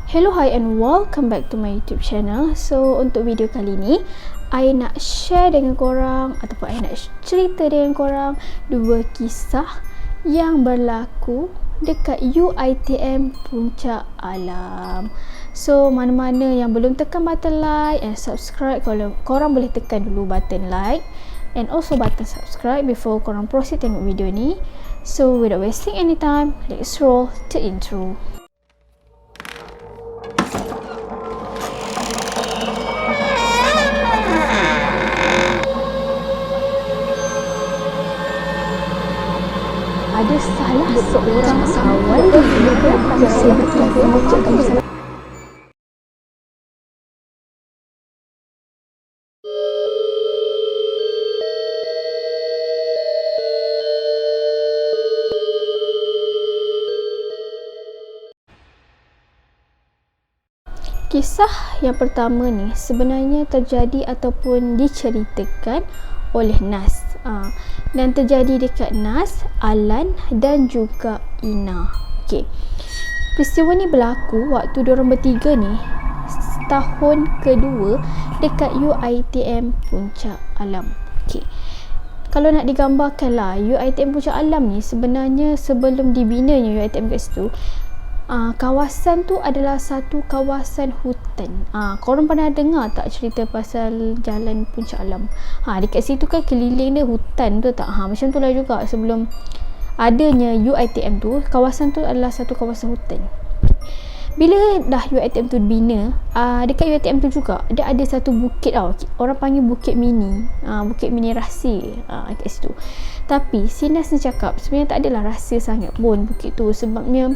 Hello, hi and welcome back to my YouTube channel. So untuk video kali ni, I nak share dengan korang ataupun I nak cerita dengan korang dua kisah yang berlaku dekat UiTM Puncak Alam. So mana-mana yang belum tekan button like and subscribe, kalau korang boleh tekan dulu button like and also button subscribe before korang proceed tengok video ni. So without wasting any time, let's roll the intro. Ada salah seorang kawan yang sibuk mengerjakan masalah. Kisah yang pertama ni sebenarnya terjadi ataupun diceritakan oleh Nas, dan terjadi dekat Nas, Alan dan juga Ina. Okey. Peristiwa ni berlaku waktu diorang bertiga ni tahun kedua dekat UiTM Puncak Alam. Okey. Kalau nak digambarkan lah, UiTM Puncak Alam ni sebenarnya sebelum dibinanya UiTM kat situ, kawasan tu adalah satu kawasan hutan. Korang pernah dengar tak cerita pasal jalan Puncak Alam? Dekat situ kan keliling dia hutan tu tak? Macam tu lah juga sebelum adanya UiTM tu, kawasan tu adalah satu kawasan hutan. Bila dah UiTM tu dibina, dekat UiTM tu juga dia ada satu bukit tau. Orang panggil Bukit Mini, Bukit Mini rahsia kat situ. Tapi si Nas ni cakap sebenarnya tak adalah rahsia sangat pun bukit tu, sebabnya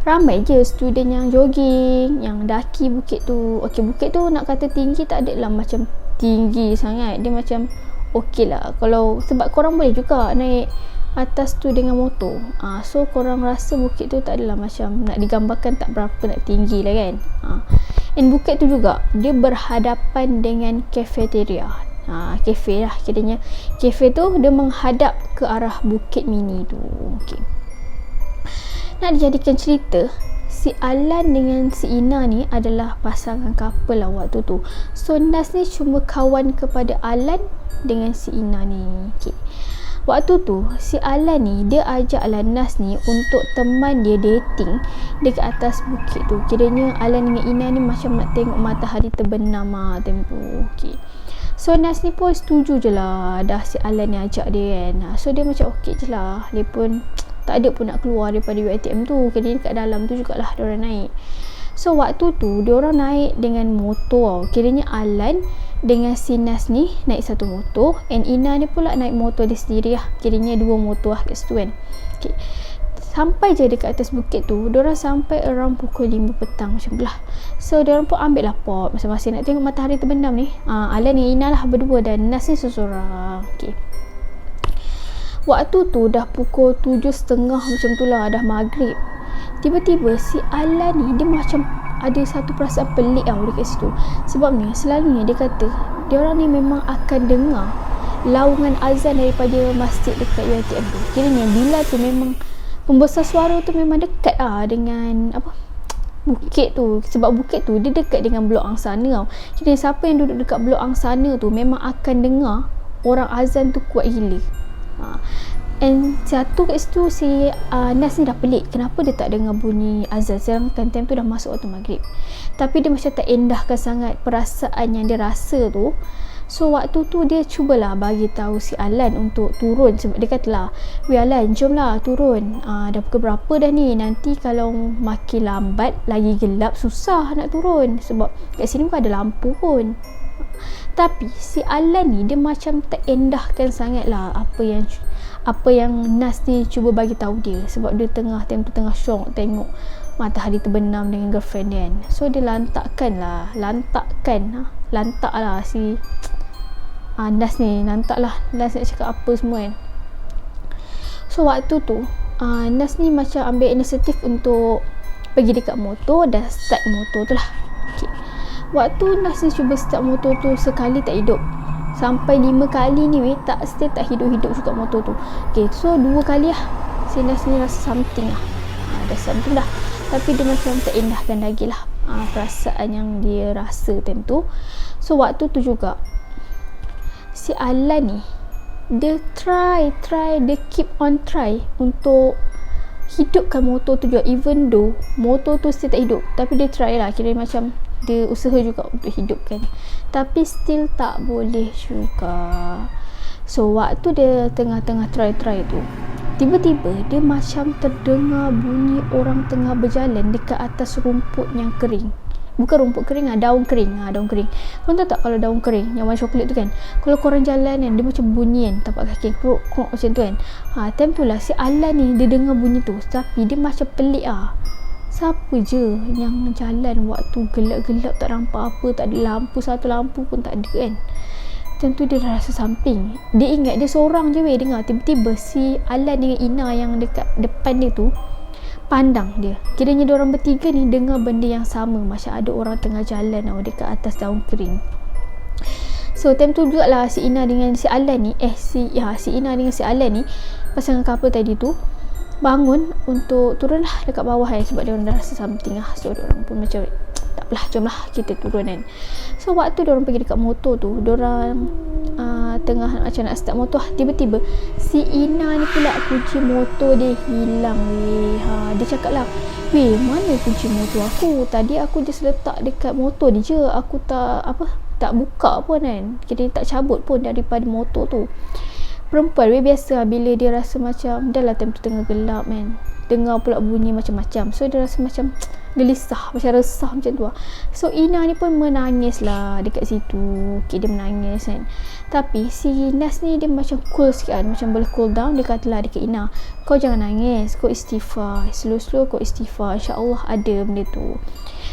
ramai je student yang jogging, yang daki bukit tu. Okey, bukit tu nak kata tinggi tak adalah macam tinggi sangat. Dia macam okey lah. Kalau sebab korang boleh juga naik atas tu dengan motor. So korang rasa bukit tu tak adalah macam nak digambarkan tak berapa nak tinggi lah kan. And bukit tu juga dia berhadapan dengan cafeteria. Kafe lah kiranya. Kafe tu dia menghadap ke arah Bukit Mini tu. Okey. Nak dijadikan cerita, si Alan dengan si Ina ni adalah pasangan couple lah waktu tu. So Nas ni cuma kawan kepada Alan dengan si Ina ni. Okay. Waktu tu si Alan ni dia ajaklah Nas ni untuk teman dia dating dekat atas bukit tu. Kiranya Alan dengan Ina ni macam nak tengok matahari terbenam time tu. Okay. So Nas ni pun setuju je lah, dah si Alan ni ajak dia kan. So dia macam okey je lah. Dia pun tak ada pun nak keluar daripada UiTM tu. Kerana kat dalam tu jugalah diorang naik. So waktu tu diorang naik dengan motor tau. Kiranya Alan dengan si Nas ni naik satu motor, and Ina ni pula naik motor dia sendiri lah. Kiranya dua motor lah kat situ kan. Okay. Sampai je dekat atas bukit tu, diorang sampai around pukul 5 petang macam belah. So diorang pun ambil lah pot masing-masing nak tengok matahari terbenam ni. Alan dengan Ina lah berdua dan Nas ni seseorang. Okay. Waktu tu dah pukul 7.30 macam tu lah, dah maghrib. Tiba-tiba si Alan ni dia macam ada satu perasaan pelik tau dekat situ. Sebabnya selalunya dia kata diorang ni memang akan dengar laungan azan daripada masjid dekat UiTM tu. Kiranya bila tu memang pembesar suara tu memang dekat dengan bukit tu. Sebab bukit tu dia dekat dengan blok angsana tau. Kiranya siapa yang duduk dekat blok angsana tu memang akan dengar orang azan tu kuat gila. And satu kat situ si Nas ni dah pelik, kenapa dia tak dengar bunyi azan sedangkan time tu dah masuk waktu maghrib. Tapi dia macam tak endahkan sangat perasaan yang dia rasa tu. So waktu tu dia cubalah bagi tahu si Alan untuk turun. Sebab dia katalah, "Weh Alan, jomlah turun. Dah pukul berapa dah ni? Nanti kalau makin lambat lagi gelap susah nak turun. Sebab kat sini bukan ada lampu pun." Tapi si Alan ni dia macam tak endahkan sangat lah apa yang Nas ni cuba bagi tahu dia. Sebab dia time tu tengah syok tengok matahari terbenam dengan girlfriend dia kan. So dia lantak lah si Nas ni. Nas nak cakap apa semua kan. So waktu tu Nas ni macam ambil inisiatif untuk pergi dekat motor dan start motor tu lah. Okay. Waktu Nas ni cuba start motor tu sekali tak hidup. Sampai 5 kali ni still tak hidup-hidup juga motor tu. Okay, so 2 kali lah si Nas ni rasa something lah. Dah something dah. tapi dia macam terendahkan lagi lah perasaan yang dia rasa tentu. So waktu tu juga si Alan ni dia dia keep on try untuk hidupkan motor tu juga, even though motor tu still tak hidup, tapi dia try lah, kira macam dia usaha juga untuk hidupkan, tapi still tak boleh juga. So waktu dia tengah-tengah try tu, tiba-tiba dia macam terdengar bunyi orang tengah berjalan dekat atas rumput yang kering. Bukan rumput kering, daun kering. Daun kering. Korang tahu tak kalau daun kering yang warna coklat tu kan, kalau korang jalan kan, dia macam bunyi kan, tapak kaki krok macam tu kan. Time tu lah si Alan ni dia dengar bunyi tu, tapi dia macam pelik siapa je yang jalan waktu gelap-gelap, tak nampak apa, tak ada lampu, satu lampu pun tak ada kan. Tentu dia rasa samping. Dia ingat dia seorang je dengar. Tiba-tiba si Alan dengan Ina yang dekat depan dia tu pandang dia. Kiranya diorang bertiga ni dengar benda yang sama, macam ada orang tengah jalan dekat atas daun kering. So time tu jugalah si Ina dengan si Alan ni si Ina dengan si Alan ni, pasangan couple tadi tu, bangun untuk turunlah dekat bawah sebab diorang dah rasa something So diorang pun macam takpelah, jomlah kita turun kan. So waktu diorang pergi dekat motor tu, diorang tengah macam nak start motor, tiba-tiba si Ina ni pula kunci motor dia hilang dia cakap lah, mana kunci motor aku? Tadi aku just letak dekat motor dia je, aku tak buka pun kan, kira tak cabut pun daripada motor tu. Perempuan biasa bila dia rasa macam dah lah time tu tengah gelap kan, dengar pula bunyi macam-macam, so dia rasa macam gelisah, macam resah macam tu So Ina ni pun menangis lah dekat situ. Dia menangis kan, tapi si Nas ni dia macam cool sikit kan, macam boleh cool down. Dia kata lah dekat Ina, kau jangan nangis, kau istighfar, slow-slow kau istighfar, insyaAllah ada benda tu.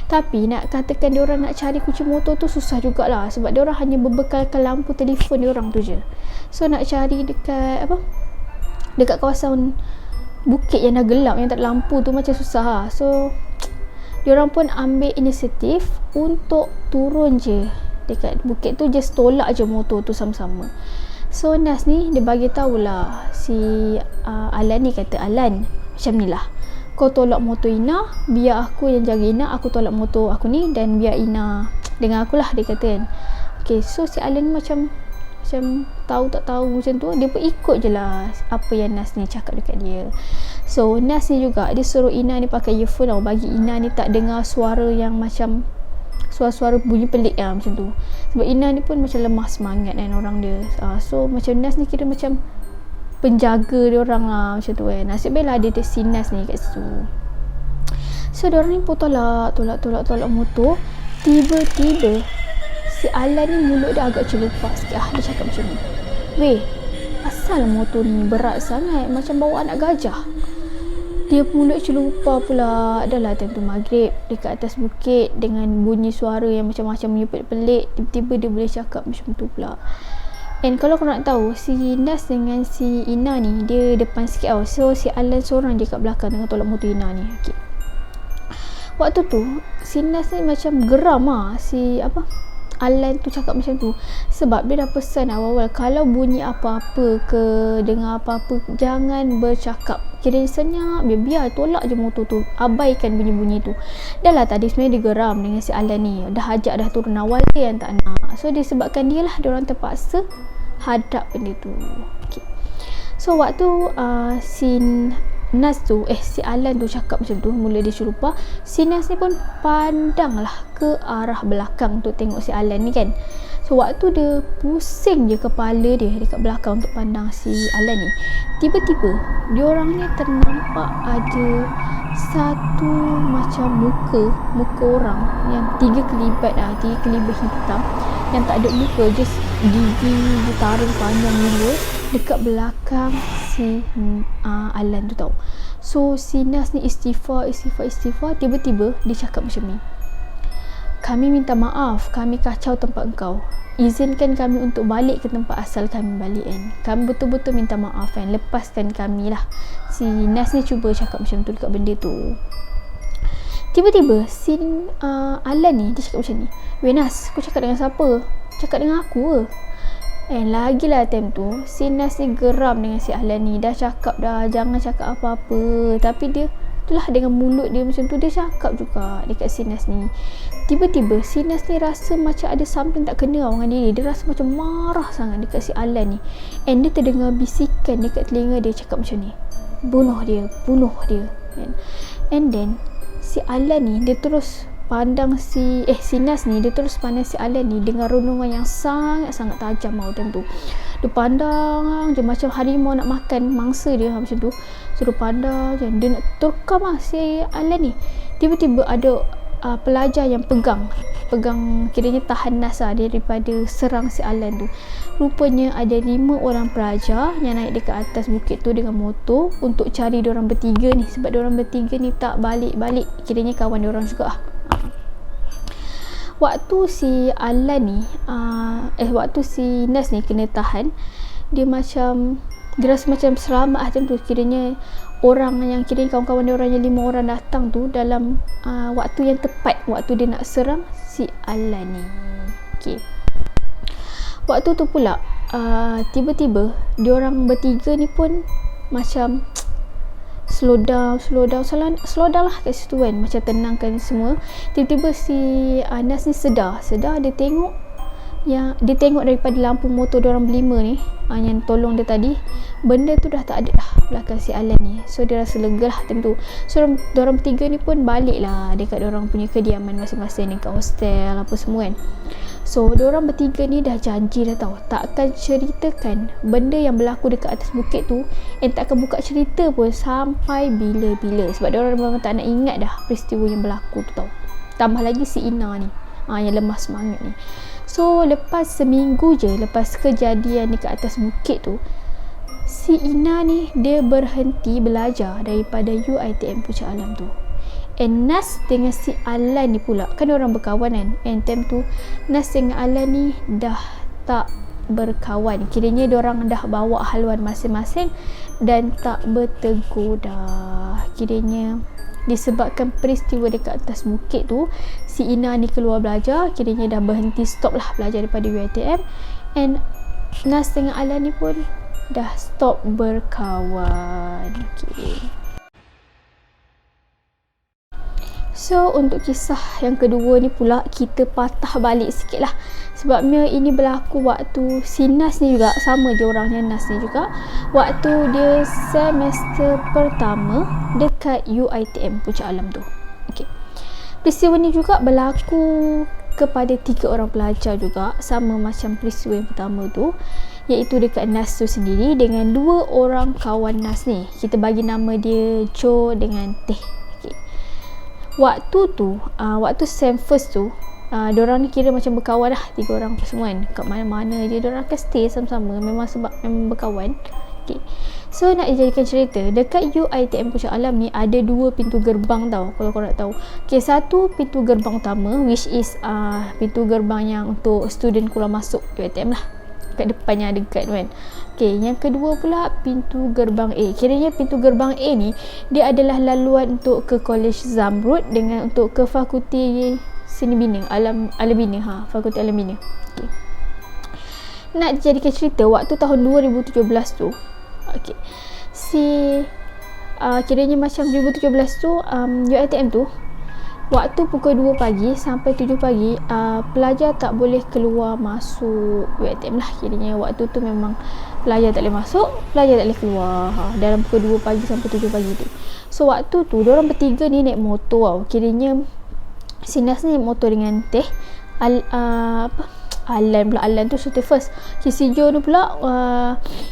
Tapi nak katakan diorang nak cari kunci motor tu susah jugalah, sebab diorang hanya berbekalkan lampu telefon diorang tu je. So nak cari dekat dekat kawasan bukit yang dah gelap, yang tak ada lampu tu macam susah So diorang pun ambil inisiatif untuk turun je dekat bukit tu, just tolak je motor tu sama-sama. So Nas ni dia bagi tahulah si Alan ni, kata Alan macam ni lah, kau tolak motor Ina, biar aku yang jaga Ina, aku tolak motor aku ni, dan biar Ina dengan aku lah, dia kata kan. Okay, so si Alan macam tahu tak tahu macam tu, dia pun ikut je lah apa yang Nas ni cakap dekat dia. So Nas ni juga dia suruh Ina ni pakai earphone bagi Ina ni tak dengar suara yang macam suara-suara bunyi pelik macam tu, sebab Ina ni pun macam lemah semangat kan orang dia. So macam Nas ni kira macam penjaga dia orang macam tu kan. Nasib baiklah ada si Nas ni kat situ. So dia orang ni pun tolak motor. Tiba-tiba si Alan ni mulut dia agak celupak sikit dia cakap macam ni, weh, asal motor ni berat sangat macam bawa anak gajah. Dia mulut celupa pula. Dah lah time tu maghrib dekat atas bukit dengan bunyi suara yang macam-macam bunyi pelik-pelik, tiba-tiba dia boleh cakap macam tu pula. And kalau korang nak tahu, si Nas dengan si Ina ni dia depan sikit So si Alan seorang je kat belakang tengah tolak motor Ina ni. Okay. Waktu tu si Nas ni macam geram si Alan tu cakap macam tu, sebab dia dah pesan awal-awal kalau bunyi apa-apa ke dengar apa-apa jangan bercakap, kira senyap, biar tolak je motor tu, abaikan bunyi-bunyi tu. Dah lah tadi sebenarnya dia geram dengan si Alan ni, dah ajak dah turun, awal dia yang tak nak. So disebabkan dia lah diorang terpaksa hadap benda tu. Okay. So waktu si Nas tu si Alan tu cakap macam tu, mula dia celupa, si Nas ni pun pandang lah ke arah belakang untuk tengok si Alan ni kan. So waktu dia pusing je kepala dia dekat belakang untuk pandang si Alan ni, tiba-tiba diorang ni ternampak ada satu macam muka orang yang tiga kelibat hitam yang tak ada muka, just gigi ditaring panjang gila dekat belakang si Alan tu tau. So si Nas ni istighfar, tiba-tiba dia cakap macam ni, kami minta maaf, kami kacau tempat engkau, izinkan kami untuk balik ke tempat asal kami balik kan. Kami betul-betul minta maaf kan, lepaskan kami lah. Si Nas ni cuba cakap macam tu dekat benda tu. Tiba-tiba si Alan ni dia cakap macam ni, weh Nas, kau cakap dengan siapa? Cakap dengan aku ke? Lagilah time tu si Nas ni geram dengan si Alan ni, dah cakap dah jangan cakap apa-apa, tapi dia Itulah dengan mulut dia macam tu, dia cakap juga dekat si Nas ni. Tiba-tiba si Nas ni rasa macam ada something tak kena dengan diri. Dia rasa macam marah sangat dekat si Alan ni. And dia terdengar bisikan dekat telinga dia cakap macam ni, bunuh dia. And then si Alan ni dia terus pandang si Nas ni, dia terus pandang si Alan ni dengan renungan yang sangat-sangat tajam time tu. Dia pandang je macam harimau nak makan mangsa dia macam tu. So dia pandang je, dia nak terkam si Alan ni. Tiba-tiba ada pelajar yang pegang kiranya tahan Nas daripada serang si Alan tu. Rupanya ada 5 orang pelajar yang naik dekat atas bukit tu dengan motor untuk cari diorang bertiga ni, sebab diorang bertiga ni tak balik-balik, kiranya kawan diorang juga. Waktu si Alan ni waktu si Nas ni kena tahan, dia rasa macam selamat tu, kiranya orang yang kiranya kawan-kawan dia orang yang 5 orang datang tu dalam waktu yang tepat, waktu dia nak serang si Alan ni. Okey. Waktu tu pula tiba-tiba diorang bertiga ni pun macam slow down lah kat situ kan, macam tenangkan semua. Tiba-tiba si Nas ni sedar dia tengok daripada lampu motor diorang berlima ni yang tolong dia tadi, benda tu dah tak ada dah belakang si Alan ni. So dia rasa lega lah time tu. So diorang bertiga ni pun balik lah dekat diorang punya kediaman masing-masing dekat hostel apa semua kan. So diorang bertiga ni dah janji dah tau, tak akan ceritakan benda yang berlaku dekat atas bukit tu, tak akan buka cerita pun sampai bila-bila, sebab diorang memang tak nak ingat dah peristiwa yang berlaku tu tau. Tambah lagi si Ina ni yang lemah semangat ni. So lepas seminggu je lepas kejadian dekat atas bukit tu, si Ina ni dia berhenti belajar daripada UiTM Puncak Alam tu. And Nas dengan si Alan ni pula, kan orang berkawan kan, and time tu Nas dengan Alan ni dah tak berkawan, kiranya diorang dah bawa haluan masing-masing dan tak bertegur dah. Kiranya disebabkan peristiwa dekat atas bukit tu, si Ina ni keluar belajar, kiranya dah berhenti, stop lah belajar daripada UiTM, and Nas dengan Alan ni pun dah stop berkawan. Okay. So untuk kisah yang kedua ni pula, kita patah balik sikit lah, sebabnya ini berlaku waktu si Nas ni juga, sama je orangnya Nas ni juga, waktu dia semester pertama dekat UiTM Puncak Alam tu. Okay. Peristiwa ni juga berlaku kepada 3 orang pelajar juga, sama macam peristiwa yang pertama tu, iaitu dekat Nas tu sendiri dengan 2 orang kawan Nas ni. Kita bagi nama dia Joe dengan Teh. Waktu tu waktu sem first tu, diorang ni kira macam berkawan lah, 3 orang semua kan, kat mana-mana je diorang akan stay sama-sama, memang sebab memang berkawan. Okay. So nak dijadikan cerita, dekat UiTM Puncak Alam ni ada 2 pintu gerbang tau, kalau korang nak tahu. Okay, satu pintu gerbang utama, which is pintu gerbang yang untuk student keluar masuk UiTM lah, kat depan yang ada guide kan. Okay, yang kedua pula pintu gerbang A. Kiranya pintu gerbang A ni dia adalah laluan untuk ke College Zamrud dengan untuk ke Fakulti Seni Bina, Alam Bina, Fakulti Alam Bina. Okay. Nak jadikan cerita, waktu tahun 2017 tu, okay, kiranya macam 2017 tu, UiTM tu waktu pukul 2 pagi sampai 7 pagi pelajar tak boleh keluar masuk UiTM lah. Kiranya waktu tu memang pelajar tak boleh masuk, pelajar tak boleh keluar dalam pukul 2 pagi sampai 7 pagi tu. So waktu tu diorang bertiga ni naik motor tau. Kiranya si Nas ni naik motor dengan Teh, Alan tu shooter first. Si Jo ni pula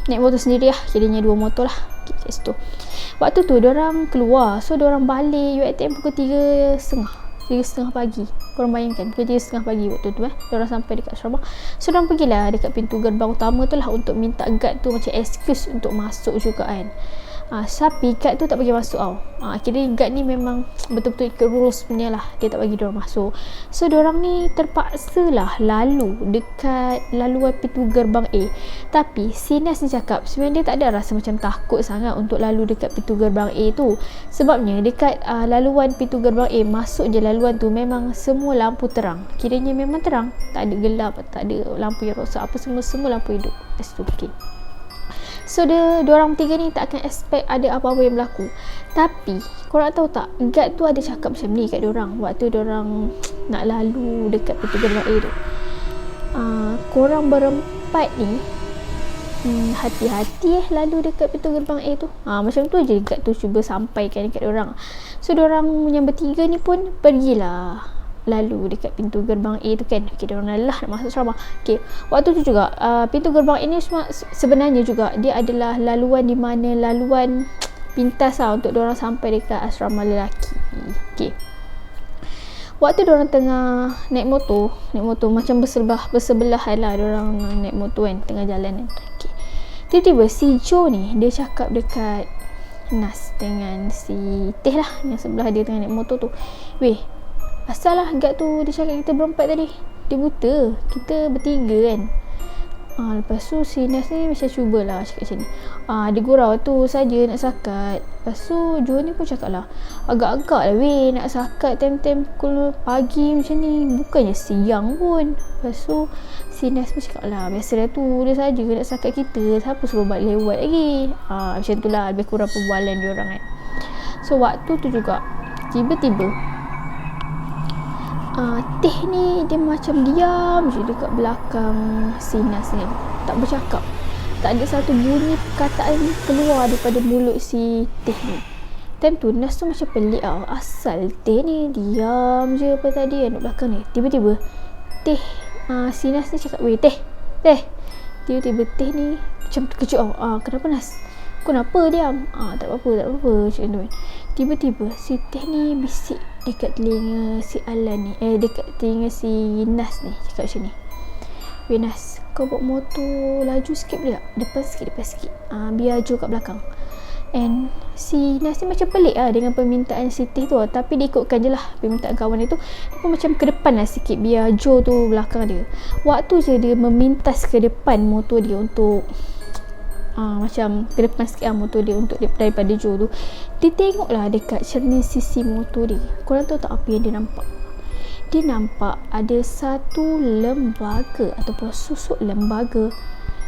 naik motor sendiri lah, kiranya 2 motor lah. Kat situ. Waktu tu diorang keluar, so diorang balik UiTM pukul 3.30 pagi. Korang bayangkan, pukul 3.30 pagi waktu tu diorang sampai dekat asrama. So diorang pergilah dekat pintu gerbang utama tu lah untuk minta guard tu macam excuse untuk masuk juga kan. Tapi guard tu tak bagi masuk tau. Kira guard ni memang betul-betul ikut rules punya lah, dia tak bagi diorang masuk. So diorang ni terpaksa lah lalu dekat laluan pintu gerbang A. Tapi si Nas ni cakap sebenarnya dia tak ada rasa macam takut sangat untuk lalu dekat pintu gerbang A tu. Sebabnya dekat laluan pintu gerbang A, masuk je laluan tu memang semua lampu terang. Kiranya memang terang, tak ada gelap, tak ada lampu yang rosak, apa semua lampu hidup. Okay. So diorang tiga ni tak akan expect ada apa-apa yang berlaku. Tapi korang tahu tak, guard tu ada cakap macam ni kat diorang waktu diorang nak lalu dekat pintu gerbang A tu. Korang berempat ni hati-hati lalu dekat pintu gerbang A tu. Macam tu je guard tu cuba sampaikan dekat diorang. So diorang yang bertiga ni pun pergilah lalu dekat pintu gerbang A tu kan. Okay, diorang nak masuk asrama. Okay, waktu tu juga pintu gerbang A ni sebenarnya juga dia adalah laluan di mana laluan pintas untuk diorang sampai dekat asrama lelaki. Okay, waktu diorang tengah naik motor macam bersebelahan lah diorang naik motor kan, tengah jalan kan. Okay, tiba-tiba si Joe ni dia cakap dekat Nas dengan si Teh lah yang sebelah dia tengah naik motor tu, weh, asal lah guard tu dia cakap kita berempat tadi, dia buta, kita bertiga kan. Lepas tu si Nas ni macam cubalah cakap macam ni, dia gurau tu saja nak sakat. Lepas tu Joe ni pun cakap lah, agak-agak lah weh nak sakat time-time pukul pagi macam ni, bukannya siang pun. Lepas tu si Nas pun cakap lah, biasa dah tu dia saja nak sakat kita, siapa suruh balik lewat lagi. Macam tu lah lebih kurang perbualan diorang kan. So waktu tu juga tiba-tiba Teh ni dia macam diam je dekat belakang si Nas ni, tak bercakap, tak ada satu bunyi perkataan keluar daripada mulut si Teh ni. Time tu Nas tu macam pelik asal Teh ni diam je apa tadi kan belakang ni. Tiba-tiba Teh si Nas ni cakap, weh Teh. Tiba-tiba Teh ni macam terkejut kenapa Nas? Kenapa diam? Tak apa-apa macam tu kan. Tiba-tiba si Teh ni bisik dekat telinga si Alan ni, dekat telinga si Nas ni, cakap macam ni, weh Nas, kau bawa motor laju sikit boleh tak? Depan sikit biar Joe kat belakang. And si Nas ni macam pelik dengan permintaan si Teh tu, tapi dia ikutkan je lah permintaan kawan dia tu. Dia pun macam ke depan lah sikit biar Joe tu belakang dia. Waktu je dia memintas ke depan motor dia untuk macam ke depan sikit motor dia untuk daripada Joe tu, dia tengoklah dekat cermin sisi motor dia. Korang tahu tak apa yang dia nampak? Dia nampak ada satu lembaga ataupun susuk lembaga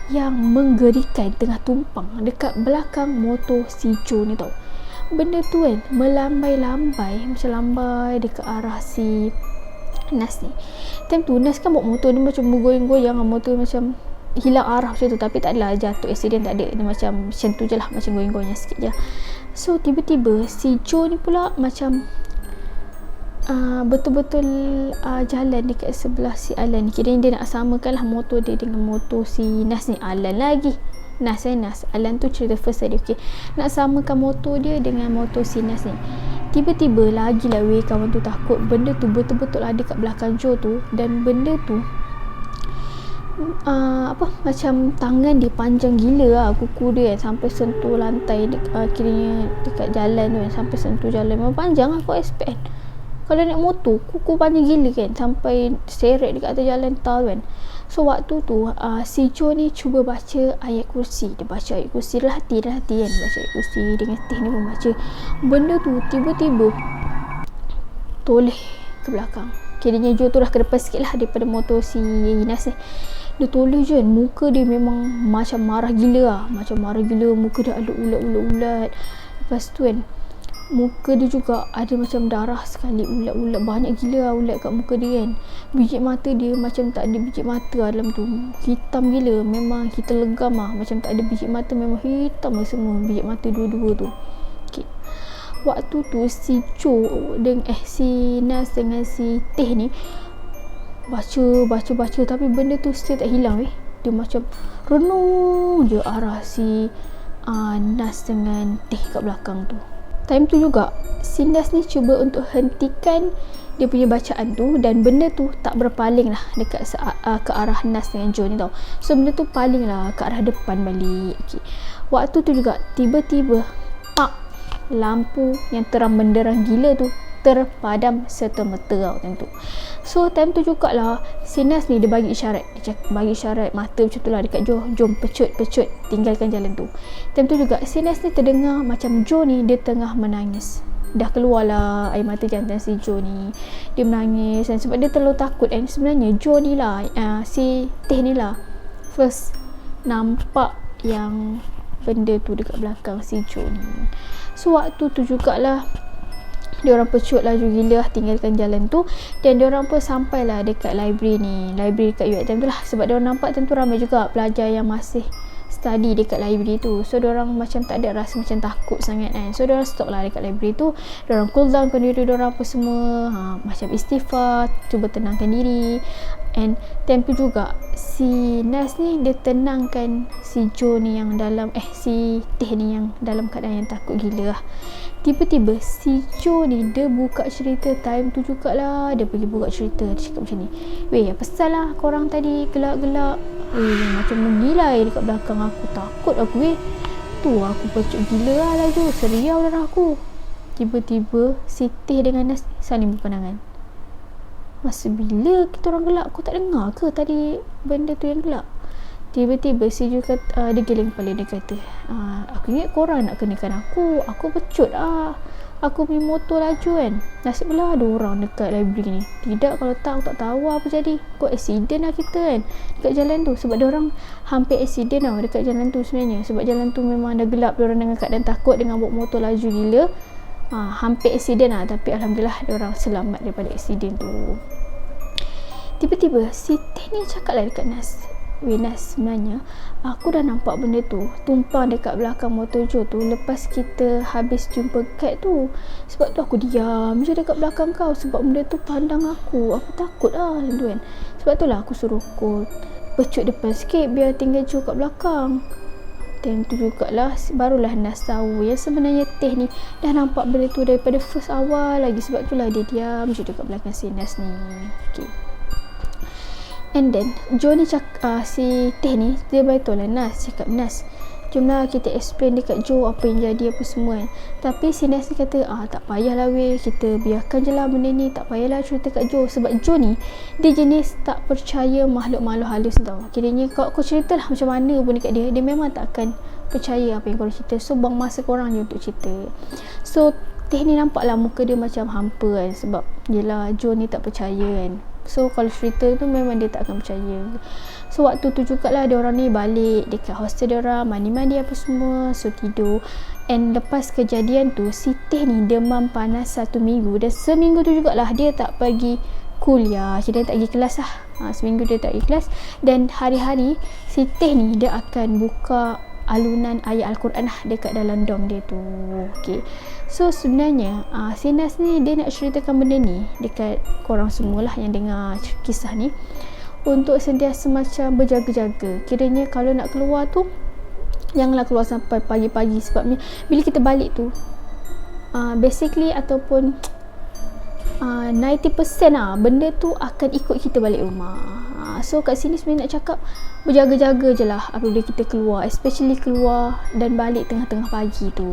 yang menggerikan tengah tumpang dekat belakang motor si Joe ni tau. Benda tu kan melambai-lambai, macam lambai dekat arah si Nas ni. Time tu Nas kan bawa motor dia macam bergoyang-goyang, motor macam hilang arah macam tu, tapi tak adalah jatuh accident, tak ada, dia macam tu je lah, macam goyang-goyang sikit je. So tiba-tiba si Joe ni pula macam betul-betul jalan dekat sebelah si Alan ni. Kira dia nak samakan lah motor dia dengan motor si Nas ni. Alan lagi Nas. Alan tu cerita first tadi. Okay, nak samakan motor dia dengan motor si Nas ni. Tiba-tiba lagi lah weh kawan tu takut benda tu betul-betul ada kat belakang Joe tu, dan benda tu macam tangan dia panjang gila kuku dia sampai sentuh lantai kiranya dekat jalan tu kan, sampai sentuh jalan. Memang panjang kau expect kan, kalau naik motor kuku panjang gila kan, sampai seret dekat atas jalan tol kan. So waktu tu si Joe ni cuba baca ayat kursi. Dia baca ayat kursi, hati kan, baca ayat kursi dengan Teh ni pun baca. Benda tu tiba-tiba toleh ke belakang. Kiranya Joe tu dah ke depan sikit lah daripada motor si Nas ni. Dia toleh je, muka dia memang macam marah gila muka dia ada ulat-ulat. Lepas tu kan muka dia juga ada macam darah sekali, ulat-ulat banyak gila ulat kat muka dia kan. Biji mata dia macam tak ada biji mata dalam tu, hitam gila, memang kita legam macam tak ada biji mata, memang hitam semua biji mata dua-dua tu. Okay, waktu tu si Joe si Nas dengan si Teh ni baca tapi benda tu still tak hilang dia macam renung je arah si Nas dengan Teh kat belakang tu. Time tu juga si Nas ni cuba untuk hentikan dia punya bacaan tu, dan benda tu tak berpaling lah dekat ke arah Nas dengan Joe ni tau. So benda tu paling lah ke arah depan balik. Okay, waktu tu juga tiba-tiba lampu yang terang benderang gila tu terpadam serta-merta time tu. So time tu jugalah si Nas ni dia bagi isyarat mata macam tu lah dekat Joe, jom pecut tinggalkan jalan tu. Time tu juga si Nas ni terdengar macam Joe ni dia tengah menangis. Dah keluarlah air mata jantan si Joe ni, dia menangis dan sebab dia terlalu takut. And sebenarnya Joe ni lah si Teh ni lah first nampak yang benda tu dekat belakang si Joe ni. So waktu tu jugalah diorang pecut laju gila tinggalkan jalan tu, dan diorang pun sampailah dekat library dekat UiTM tu lah, sebab diorang nampak tentu ramai juga pelajar yang masih study dekat library tu. So diorang macam tak ada rasa macam takut sangat kan. So diorang stop lah dekat library tu, diorang cool down kan diri diorang apa semua, macam istighfar, cuba tenangkan diri. And time tu juga si Nas ni dia tenangkan si Joe ni yang dalam si Teh ni yang dalam keadaan yang takut gila lah. Tiba-tiba si Joe ni dia buka cerita time tu jugalah. Dia pergi buka cerita, dia cakap macam ni, weh apa salah korang tadi gelak-gelak, macam menggila dekat belakang aku, takut aku tu aku pecut gila lah laju, seriau darah aku. Tiba-tiba si Teh dengan Nas saling berpandangan. Masa bila kita orang gelak, kau tak dengar ke tadi benda tu yang gelak? Tiba-tiba si Joe kata, dia geleng kepala, dia kata, aku ingat korang nak kenakan aku pecut aku punya motor laju kan. Nasib lah ada orang dekat library ni. Tidak, kalau tak aku tak tahu apa jadi. Kau accident lah kita kan dekat jalan tu. Sebab dia orang hampir accident tau dekat jalan tu sebenarnya. Sebab jalan tu memang dah gelap, dia orang dengan keadaan takut dengan bawa motor laju gila. Hampir accident lah, tapi alhamdulillah dia orang selamat daripada accident tu. Tiba-tiba si Teh ni cakap lah dekat Nas, weh Nas, sebenarnya aku dah nampak benda tu tumpang dekat belakang motor Joe tu lepas kita habis jumpa kat tu. Sebab tu aku diam je dekat belakang kau, sebab benda tu pandang aku takut lah tu kan. Sebab tu lah aku suruh kau pecut depan sikit biar tinggal Joe kat belakang. Time tu jugalah barulah Nas tahu yang sebenarnya Teh ni dah nampak benda tu daripada first awal lagi. Sebab tu lah dia diam je dekat belakang si Nas ni. Okay. And then Joe ni si Teh ni dia betul lah Nas cakap, Nas jomlah kita explain dekat Joe apa yang jadi apa semua kan. Tapi si Nas ni kata, tak payahlah weh, kita biarkan je lah benda ni, tak payahlah cerita kat Joe. Sebab Joe ni dia jenis tak percaya makhluk-makhluk halus tau. Kiranya kau cerita lah macam mana pun dekat dia memang tak akan percaya apa yang kau cerita. So buang masa korang je untuk cerita. So Teh ni nampak lah muka dia macam hampa kan, sebab yelah Joe ni tak percaya kan. So kalau cerita tu memang dia tak akan percaya. So waktu tu jugalah dia orang ni balik dekat hostel dia orang, mandi-mandi apa semua, so tidur. And lepas kejadian tu si Teh ni demam panas 1 minggu, dan seminggu tu jugalah dia tak pergi kuliah, dia tak pergi kelas lah. Seminggu dia tak pergi kelas. Dan hari-hari si Teh ni dia akan buka alunan ayat Al-Quran lah dekat dalam dom dia tu. Okay. So sebenarnya si Nas ni dia nak ceritakan benda ni dekat korang semualah yang dengar kisah ni, untuk sentiasa macam berjaga-jaga. Kiranya kalau nak keluar tu janganlah keluar sampai pagi-pagi. Sebab bila kita balik tu basically ataupun 90% benda tu akan ikut kita balik rumah. So kat sini sebenarnya nak cakap berjaga-jaga je lah apabila kita keluar, especially keluar dan balik tengah-tengah pagi tu.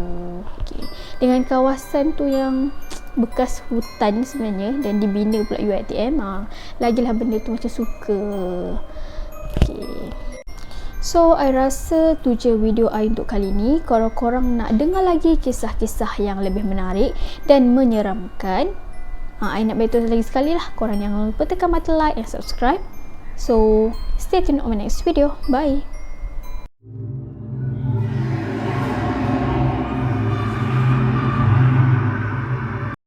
Okay. Dengan kawasan tu yang bekas hutan sebenarnya dan dibina pula UiTM, lagilah benda tu macam suka. Okay. So I rasa tu je video I untuk kali ni. Kalau korang nak dengar lagi kisah-kisah yang lebih menarik dan menyeramkan, I nak beritahu lagi sekali lah, korang jangan lupa tekan button like and subscribe. So stay tuned on my next video. Bye.